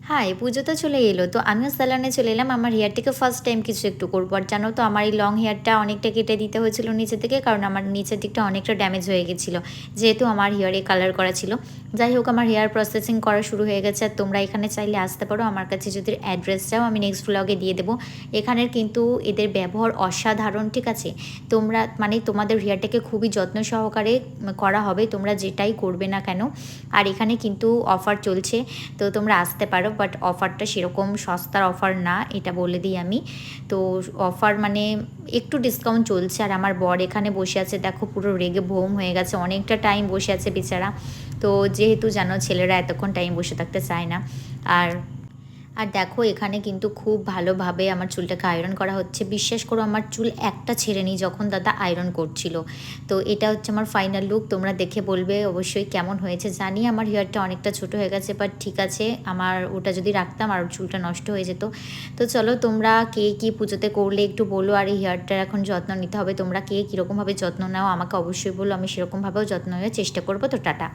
High, পুজো তো চলে এলো। তো আমিও সেলুনে চলে এলাম। আমার হেয়ারটাকে ফার্স্ট টাইম কিছু একটু করবো। আর জানো তো আমার এই লং হেয়ারটা অনেকটা কেটে দিতে হয়েছিল নিচে থেকে, কারণ আমার নিচের দিকটা অনেকটা ড্যামেজ হয়ে গেছিলো। যেহেতু আমার হেয়ারে কালার করা ছিল। যাই হোক, আমার হেয়ার প্রসেসিং করা শুরু হয়ে গেছে। আর তোমরা এখানে চাইলে আসতে পারো। আমার কাছে যদি অ্যাড্রেস চাও আমি নেক্সট ব্লগে দিয়ে দেবো। এখানের কিন্তু এদের ব্যবহার অসাধারণ, ঠিক আছে? তোমরা মানে তোমাদের হেয়ারটাকে খুবই যত্ন সহকারে করা হবে, তোমরা যেটাই করবে না কেন। আর এখানে কিন্তু অফার চলছে, তো তোমরা আসতে পারো। বাট অফারটা সেরকম সস্তার অফার না, এটা বলে দিই আমি। তো অফার মানে একটু ডিসকাউন্ট চলছে। আর আমার বর এখানে বসে আছে, দেখো পুরো রেগে ভোম হয়ে গেছে, অনেকটা টাইম বসে আছে বেচারা। তো যেহেতু জানো ছেলেরা এতক্ষণ টাইম বসে থাকতে চায় না। আর আর দেখো এখানে কিন্তু খুব ভালোভাবে আমার চুলটাকে আয়রন করা হচ্ছে। বিশ্বাস করো আমার চুল একটা ছেড়েনি যখন দাদা আয়রন করছিল। তো এটা হচ্ছে আমার ফাইনাল লুক। তোমরা দেখে বলবে অবশ্যই কেমন হয়েছে। জানি আমার হেয়ারটা অনেকটা ছোট হয়ে গেছে, বাট ঠিক আছে, আমার ওটা যদি রাখতাম আর চুলটা নষ্ট হয়ে যেত। তো চলো, তোমরা কে কী পুজোতে করলে একটু বলো। আর এই হেয়ারটার এখন যত্ন নিতে হবে। তোমরা কে কীরকমভাবে যত্ন নাও আমাকে অবশ্যই বলো, আমি সেরকমভাবেও যত্ন নেওয়ার চেষ্টা করবো। তো টাটা।